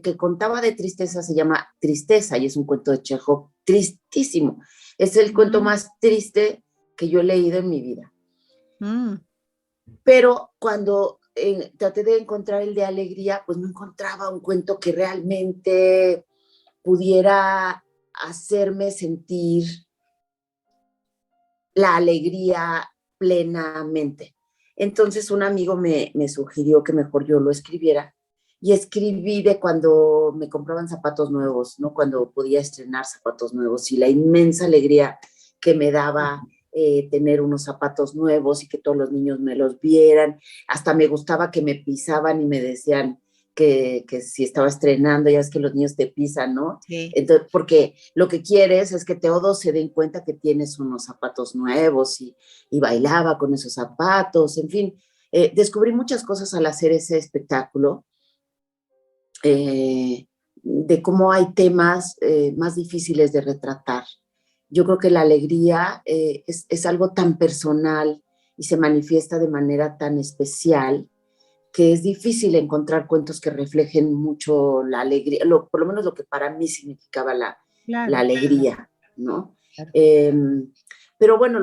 que contaba de tristeza se llama Tristeza y es un cuento de Chekhov tristísimo. Es el cuento Mm, más triste que yo he leído en mi vida. mm. Pero cuando traté de encontrar el de alegría, pues no encontraba un cuento que realmente pudiera hacerme sentir la alegría plenamente. Entonces un amigo me sugirió que mejor yo lo escribiera y escribí de cuando me compraban zapatos nuevos, ¿no? Cuando podía estrenar zapatos nuevos y la inmensa alegría que me daba tener unos zapatos nuevos y que todos los niños me los vieran. Hasta me gustaba que me pisaban y me decían que si estaba estrenando, ya es que los niños te pisan, ¿no? Sí. Entonces, porque lo que quieres es que todos se den cuenta que tienes unos zapatos nuevos y bailaba con esos zapatos, en fin. Descubrí muchas cosas al hacer ese espectáculo, de cómo hay temas más difíciles de retratar. Yo creo que la alegría es algo tan personal y se manifiesta de manera tan especial que es difícil encontrar cuentos que reflejen mucho la alegría, por lo menos lo que para mí significaba la Claro, alegría, ¿no? claro. Eh, pero bueno,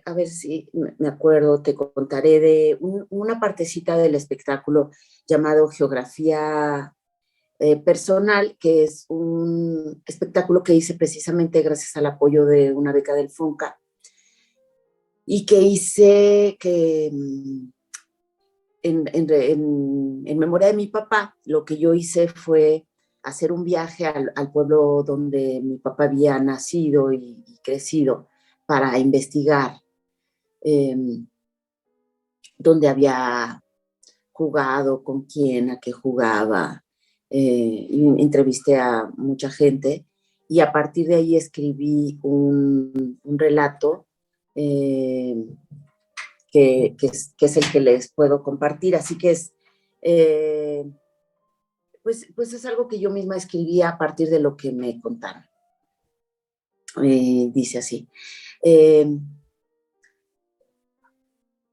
a ver si me acuerdo, te contaré de una partecita del espectáculo llamado Geografía Personal, que es un espectáculo que hice precisamente gracias al apoyo de una beca del FONCA y que hice en memoria de mi papá. Lo que yo hice fue hacer un viaje al pueblo donde mi papá había nacido y crecido para investigar eh, dónde había jugado, con quién, a qué jugaba. Y entrevisté a mucha gente y a partir de ahí escribí un relato eh, que es el que les puedo compartir. Así que pues es algo que yo misma escribí a partir de lo que me contaron. Dice así. Eh,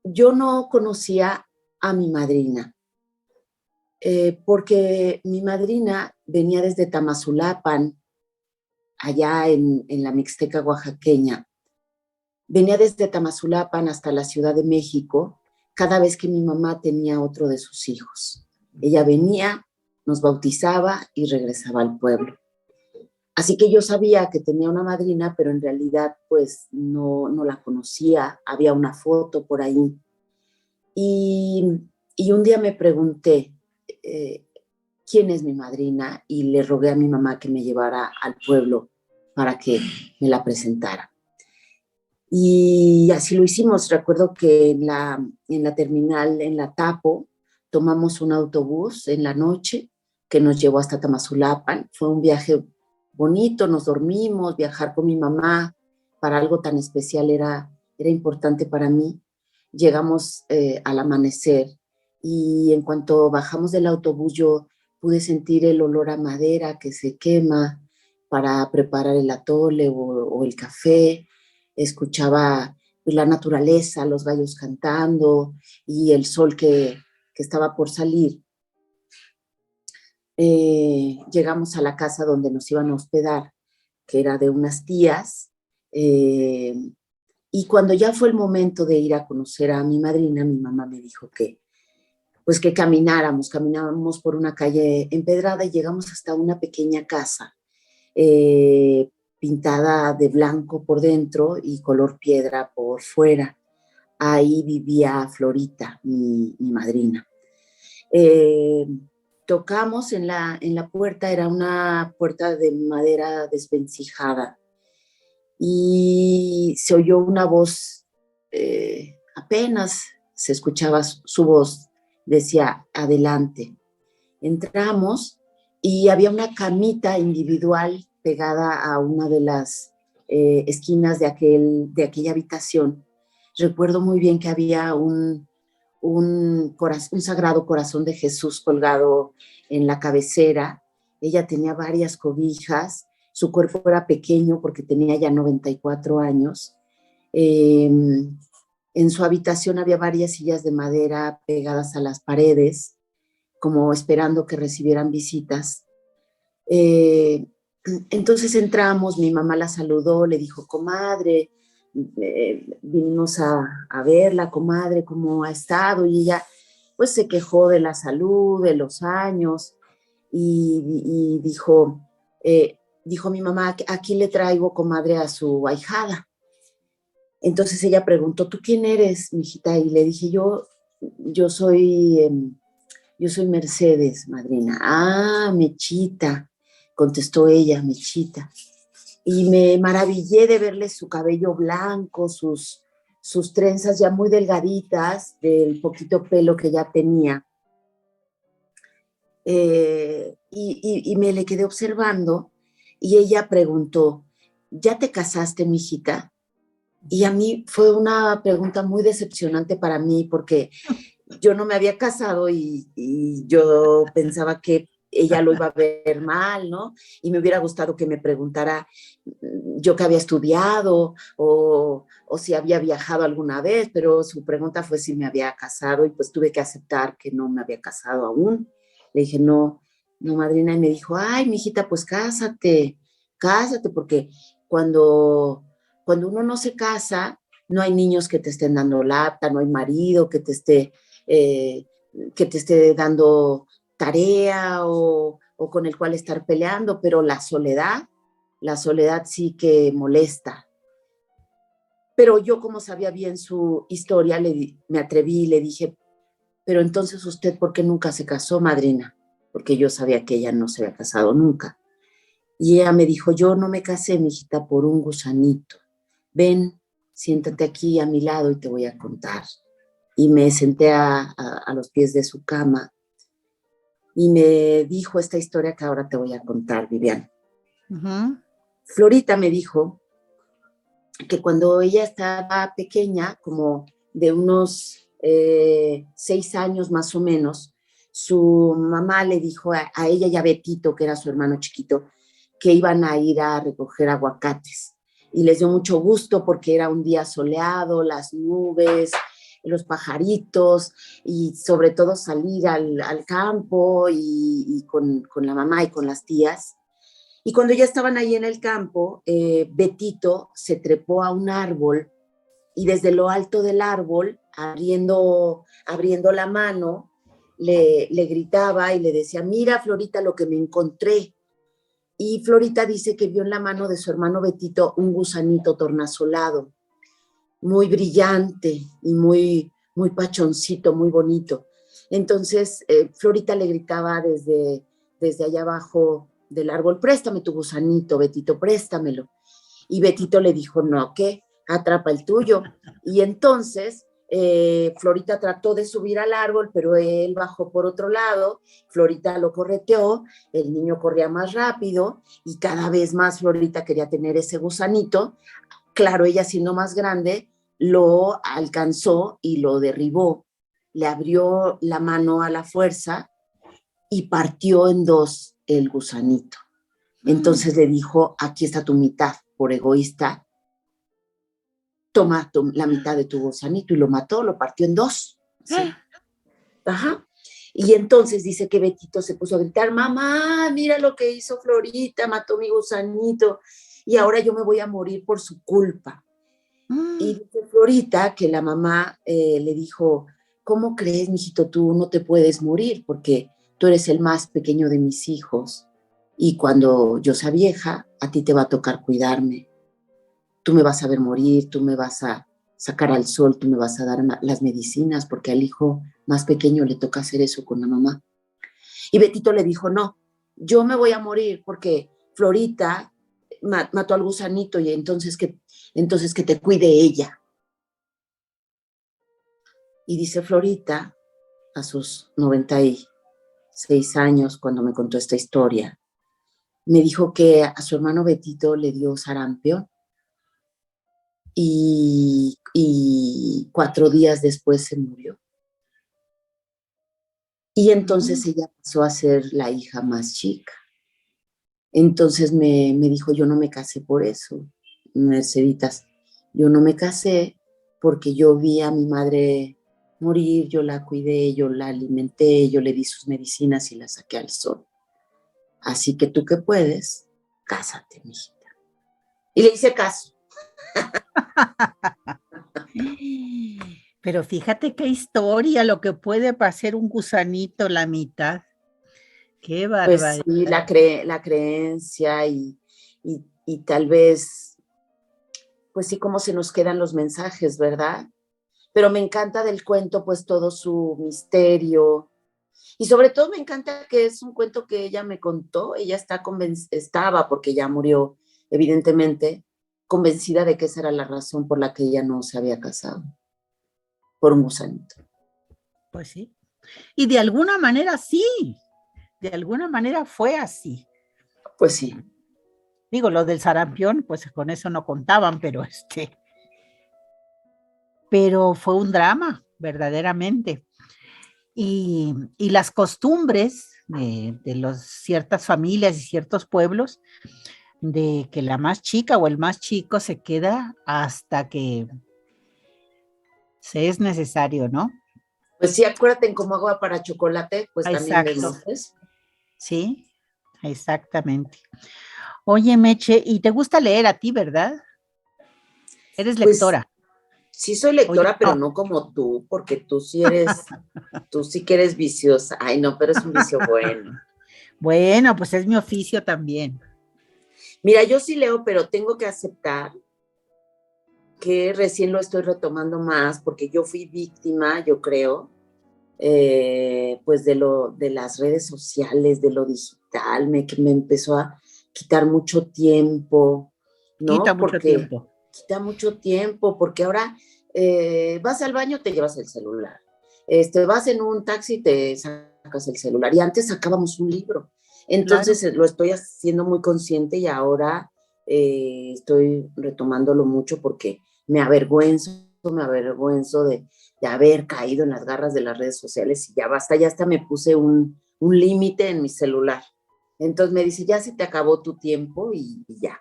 yo no conocía a mi madrina, porque mi madrina venía desde Tamazulapan, allá en la Mixteca oaxaqueña. Venía desde Tamazulapan hasta la Ciudad de México cada vez que mi mamá tenía otro de sus hijos. Ella venía, nos bautizaba y regresaba al pueblo. Así que yo sabía que tenía una madrina, pero en realidad pues no la conocía. Había una foto por ahí. Y un día me pregunté, ¿quién es mi madrina? Y le rogué a mi mamá que me llevara al pueblo para que me la presentara. Y así lo hicimos. Recuerdo que en la terminal, en la Tapo, tomamos un autobús en la noche que nos llevó hasta Tamazulapan. Fue un viaje bonito, nos dormimos. Viajar con mi mamá para algo tan especial era era importante para mí. Llegamos al amanecer y en cuanto bajamos del autobús yo pude sentir el olor a madera que se quema para preparar el atole o el café. Escuchaba pues, la naturaleza, los gallos cantando y el sol que estaba por salir. Llegamos a la casa donde nos iban a hospedar, que era de unas tías, y cuando ya fue el momento de ir a conocer a mi madrina, mi mamá me dijo que caminábamos por una calle empedrada y llegamos hasta una pequeña casa pintada de blanco por dentro y color piedra por fuera. Ahí vivía Florita, mi madrina. Tocamos en la puerta, era una puerta de madera desvencijada y se oyó una voz, apenas se escuchaba su voz, decía, adelante. Entramos y había una camita individual pegada a una de las esquinas de aquella habitación. Recuerdo muy bien que había un sagrado corazón de Jesús colgado en la cabecera. Ella tenía varias cobijas, su cuerpo era pequeño porque tenía ya 94 años. En su habitación había varias sillas de madera pegadas a las paredes, como esperando que recibieran visitas. Entonces entramos, mi mamá la saludó, le dijo, comadre, vinimos a verla, comadre, cómo ha estado, y ella pues se quejó de la salud, de los años, y dijo mi mamá, aquí le traigo, comadre, a su ahijada. Entonces ella preguntó, ¿tú quién eres, mijita? Y le dije, yo soy Mercedes, madrina. Ah, Mechita, contestó ella, Mechita. Y me maravillé de verle su cabello blanco, sus trenzas ya muy delgaditas, del poquito pelo que ya tenía. Y me le quedé observando y ella preguntó, ¿ya te casaste, mijita? Y a mí fue una pregunta muy decepcionante para mí porque yo no me había casado y yo pensaba que ella lo iba a ver mal, ¿no? Y me hubiera gustado que me preguntara yo que había estudiado o si había viajado alguna vez, pero su pregunta fue si me había casado y pues tuve que aceptar que no me había casado aún. Le dije, no, madrina, y me dijo, ay, mijita, pues cásate, porque cuando uno no se casa, no hay niños que te estén dando lata, no hay marido que te esté dando tarea o con el cual estar peleando, pero la soledad sí que molesta. Pero yo, como sabía bien su historia, me atreví y le dije, pero entonces usted, ¿por qué nunca se casó, madrina? Porque yo sabía que ella no se había casado nunca. Y ella me dijo, yo no me casé, mijita, por un gusanito. Ven, siéntate aquí a mi lado y te voy a contar. Y me senté a los pies de su cama y me dijo esta historia que ahora te voy a contar, Vivian. Uh-huh. Florita me dijo que cuando ella estaba pequeña, como de unos 6 años más o menos, su mamá le dijo a ella y a Betito, que era su hermano chiquito, que iban a ir a recoger aguacates. Y les dio mucho gusto porque era un día soleado, las nubes, los pajaritos y sobre todo salir al campo y con la mamá y con las tías. Y cuando ya estaban ahí en el campo, Betito se trepó a un árbol y desde lo alto del árbol, abriendo la mano, le gritaba y le decía, mira, Florita, lo que me encontré. Y Florita dice que vio en la mano de su hermano Betito un gusanito tornasolado, muy brillante y muy, muy pachoncito, muy bonito. Entonces, Florita le gritaba desde allá abajo del árbol, préstame tu gusanito, Betito, préstamelo. Y Betito le dijo, no, ¿qué? Atrapa el tuyo. Y entonces Florita trató de subir al árbol, pero él bajó por otro lado, Florita lo correteó, el niño corría más rápido y cada vez más Florita quería tener ese gusanito. Claro, ella siendo más grande, lo alcanzó y lo derribó, le abrió la mano a la fuerza y partió en dos el gusanito. Entonces le dijo, aquí está tu mitad, por egoísta, toma la mitad de tu gusanito, y lo mató, lo partió en dos. ¿Sí? Ajá. Y entonces dice que Betito se puso a gritar, mamá, mira lo que hizo Florita, mató mi gusanito, y ahora yo me voy a morir por su culpa. Y dice Florita que la mamá le dijo, ¿cómo crees, mijito? Tú no te puedes morir porque tú eres el más pequeño de mis hijos, y cuando yo sea vieja, a ti te va a tocar cuidarme. Tú me vas a ver morir, tú me vas a sacar al sol, tú me vas a dar las medicinas, porque al hijo más pequeño le toca hacer eso con la mamá. Y Betito le dijo, no, yo me voy a morir porque Florita mató al gusanito, y entonces que te cuide ella. Y dice Florita, a sus 96 años, cuando me contó esta historia, me dijo que a su hermano Betito le dio sarampión, y 4 días después se murió. Y entonces ella pasó a ser la hija más chica. Entonces me dijo, yo no me casé por eso, Merceditas. Yo no me casé porque yo vi a mi madre morir, yo la cuidé, yo la alimenté, yo le di sus medicinas y la saqué al sol. Así que tú que puedes, cásate, mijita. Y le hice caso. Pero fíjate qué historia, lo que puede pasar un gusanito la mitad. Qué barbaridad. Pues sí, la creencia y tal vez, pues sí, cómo se nos quedan los mensajes, ¿verdad? Pero me encanta del cuento, pues todo su misterio. Y sobre todo me encanta que es un cuento que ella me contó. Ella estaba, porque ya murió, evidentemente, convencida de que esa era la razón por la que ella no se había casado, por un gusanito. Pues sí. Y de alguna manera sí, de alguna manera fue así. Pues sí. Digo, lo del sarampión, pues con eso no contaban, pero fue un drama, verdaderamente. Y las costumbres de ciertas familias y ciertos pueblos, de que la más chica o el más chico se queda hasta que se es necesario, ¿no? Pues sí, acuérdate en Como Agua para Chocolate, pues también de Montes. Sí, exactamente. Oye, Meche, ¿y te gusta leer a ti, verdad? Eres lectora. Pues, sí soy lectora, Oye, pero no como tú, porque tú sí que eres viciosa. Ay, no, pero es un vicio bueno. Bueno, pues es mi oficio también. Mira, yo sí leo, pero tengo que aceptar que recién lo estoy retomando más, porque yo fui víctima, yo creo, pues de las redes sociales, de lo digital, que me empezó a quitar mucho tiempo, ¿no? Quita mucho tiempo. Quita mucho tiempo, porque ahora vas al baño, te llevas el celular. Vas en un taxi, te sacas el celular. Y antes sacábamos un libro. Entonces Lo estoy haciendo muy consciente, y ahora estoy retomándolo mucho porque me avergüenzo de haber caído en las garras de las redes sociales, y ya basta, ya hasta me puse un límite en mi celular. Entonces me dice, ya se te acabó tu tiempo y ya.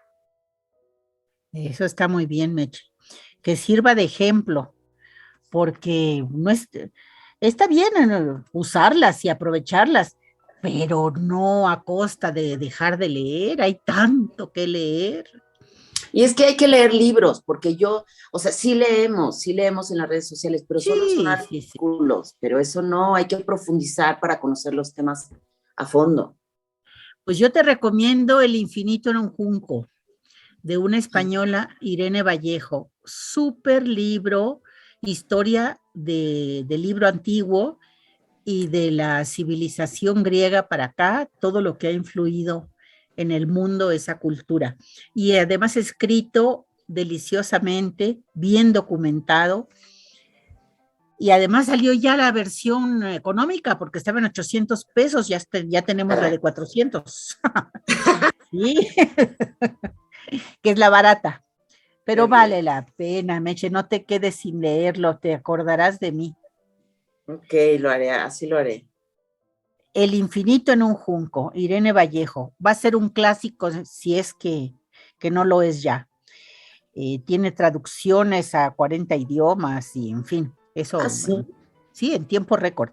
Eso está muy bien, Meche. Que sirva de ejemplo, porque no está bien usarlas y aprovecharlas, pero no a costa de dejar de leer. Hay tanto que leer. Y es que hay que leer libros, porque sí leemos en las redes sociales, pero solo son artículos, pero eso no, hay que profundizar para conocer los temas a fondo. Pues yo te recomiendo El infinito en un junco, de una española, Irene Vallejo. Súper libro, historia de libro antiguo y de la civilización griega para acá, todo lo que ha influido en el mundo, esa cultura. Y además escrito deliciosamente, bien documentado. Y además salió ya la versión económica, porque estaba en 800 pesos, ya tenemos la de 400. Sí, que es la barata. pero Qué vale bien. la pena, Meche, no te quedes sin leerlo, te acordarás de mí. Ok, lo haré, así lo haré. El infinito en un junco, Irene Vallejo. Va a ser un clásico si es que no lo es ya. Tiene traducciones a 40 idiomas y en fin, Ah, eso, sí, sí, en tiempo récord.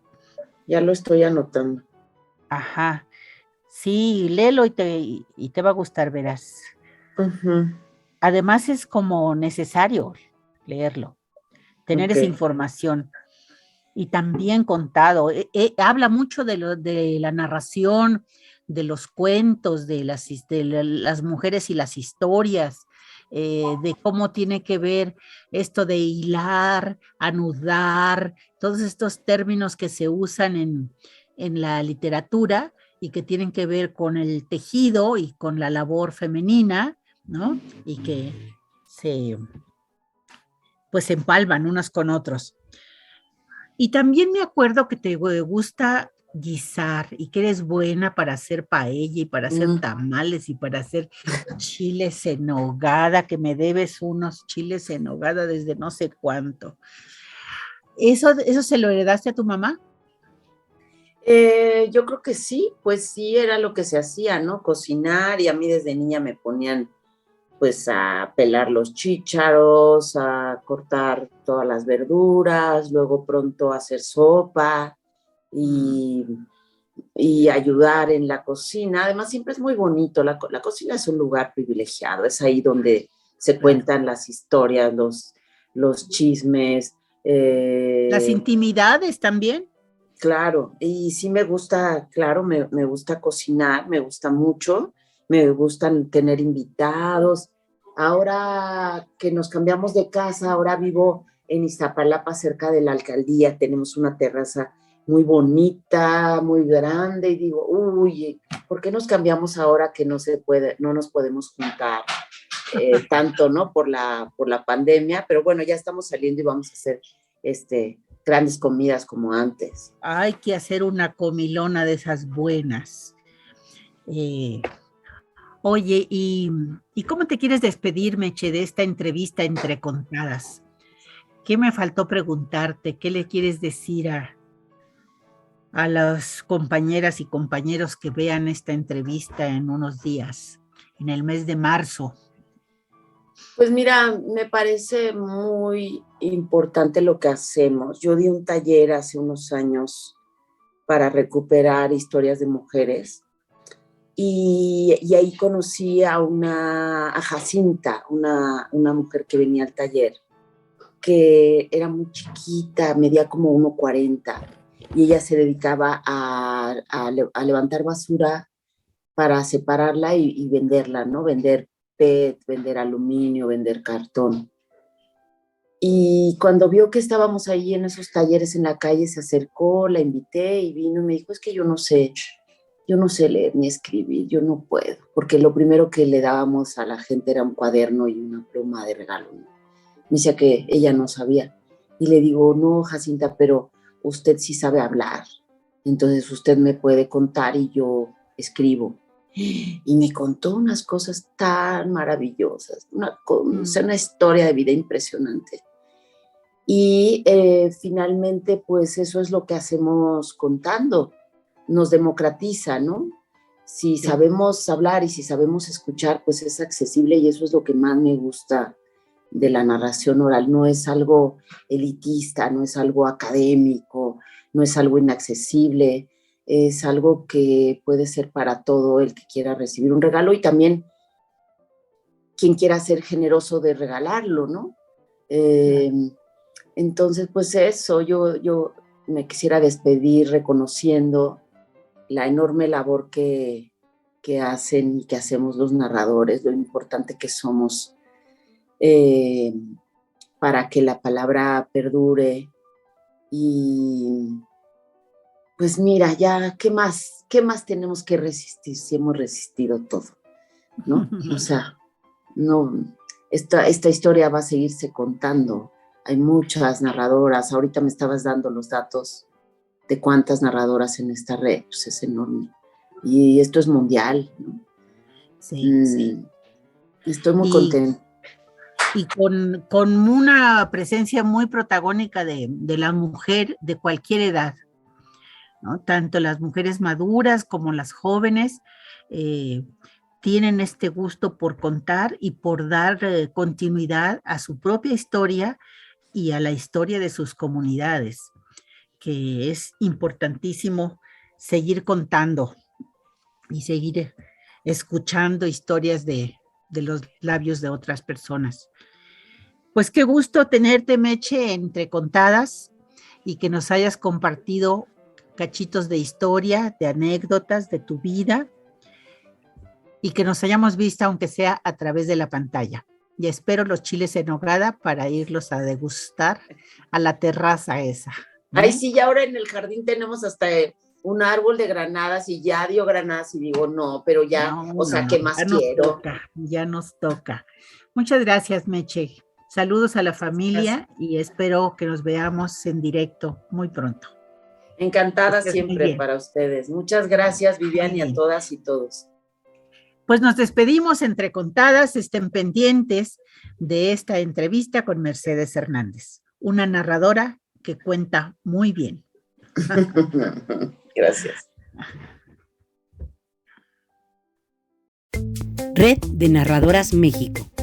ya lo estoy anotando. Ajá, sí, léelo y te va a gustar, verás. Ujú, Además es como necesario leerlo, tener ok, esa información y también contado. Habla mucho de la narración, de los cuentos, las mujeres y las historias, de cómo tiene que ver esto de hilar, anudar, todos estos términos que se usan en la literatura y que tienen que ver con el tejido y con la labor femenina, ¿no? Y que se, pues, se empalman unos con otros. Y también me acuerdo que te gusta guisar y que eres buena para hacer paella y para hacer mm. tamales y para hacer chiles en nogada, que me debes unos chiles en nogada desde no sé cuánto. ¿Eso se lo heredaste a tu mamá? Yo creo que sí, pues sí, era lo que se hacía, ¿no? Cocinar, y a mí desde niña me ponían pues a pelar los chícharos, a cortar todas las verduras, luego pronto a hacer sopa Mm, y, y ayudar en la cocina. Además, siempre es muy bonito, la cocina es un lugar privilegiado, es ahí donde se claro. cuentan las historias, los chismes. Las intimidades también. Claro, y sí me gusta, claro, me gusta cocinar, me gusta mucho, me gustan tener invitados. Ahora que nos cambiamos de casa, ahora vivo en Iztapalapa, cerca de la alcaldía, tenemos una terraza muy bonita, muy grande, y digo, uy, ¿por qué nos cambiamos ahora que no se puede, no nos podemos juntar tanto, ¿no? Por la pandemia, pero bueno, ya estamos saliendo y vamos a hacer grandes comidas como antes. Hay que hacer una comilona de esas buenas. Eh, Oye, ¿y cómo te quieres despedir, Meche, de esta entrevista entre contadas? ¿Qué me faltó preguntarte? ¿Qué le quieres decir a las compañeras y compañeros que vean esta entrevista en unos días, en el mes de marzo? Pues mira, me parece muy importante lo que hacemos. Yo di un taller hace unos años para recuperar historias de mujeres y ahí conocí a Jacinta, una mujer que venía al taller, que era muy chiquita, medía como 1,40 y ella se dedicaba a levantar basura para separarla y venderla, ¿no? Vender PET, vender aluminio, vender cartón. Y cuando vio que estábamos ahí en esos talleres en la calle, se acercó, la invité y vino y me dijo, es que yo no sé leer ni escribir, yo no puedo, porque lo primero que le dábamos a la gente era un cuaderno y una pluma de regalo. ¿No? Me decía que ella no sabía. Y le digo, no, Jacinta, pero usted sí sabe hablar. Entonces usted me puede contar y yo escribo. Y me contó unas cosas tan maravillosas, o sea, Mm, una historia de vida impresionante. Y finalmente, pues eso es lo que hacemos contando, nos democratiza, ¿no? Si sí. sabemos hablar y si sabemos escuchar, pues es accesible y eso es lo que más me gusta de la narración oral. No es algo elitista, no es algo académico, no es algo inaccesible, es algo que puede ser para todo el que quiera recibir un regalo y también quien quiera ser generoso de regalarlo, ¿no? Claro. Eh, entonces, pues eso, yo me quisiera despedir reconociendo la enorme labor que hacen y que hacemos los narradores, lo importante que somos eh, para que la palabra perdure. Y pues mira, ya, qué más tenemos que resistir si hemos resistido todo? ¿No? O sea, no, esta historia va a seguirse contando. Hay muchas narradoras. Ahorita me estabas dando los datos de cuántas narradoras en esta red. Pues es enorme. Y esto es mundial, ¿no? Sí. Estoy muy Y contenta. y con una presencia muy protagónica de la mujer de cualquier edad, ¿no? Tanto las mujeres maduras como las jóvenes tienen este gusto por contar y por dar continuidad a su propia historia y a la historia de sus comunidades, que es importantísimo seguir contando y seguir escuchando historias de los labios de otras personas. Pues qué gusto tenerte, Meche, entre contadas y que nos hayas compartido cachitos de historia, de anécdotas de tu vida y que nos hayamos visto aunque sea a través de la pantalla. Y espero los chiles en nogada para irlos a degustar a la terraza esa, ¿no? Ay, sí, y ahora en el jardín tenemos hasta un árbol de granadas y ya dio granadas y digo, no, pero ya, No, o sea, no, ¿qué no, más ya nos quiero? toca, ya nos toca. Muchas gracias, Meche. Saludos a la familia y espero que nos veamos en directo muy pronto. Encantada Estés muy siempre bien. para ustedes. Muchas gracias, Vivian, Muy y a bien. todas y todos. Pues nos despedimos entre contadas, estén pendientes de esta entrevista con Mercedes Hernández, una narradora que cuenta muy bien. Gracias. Red de Narradoras México.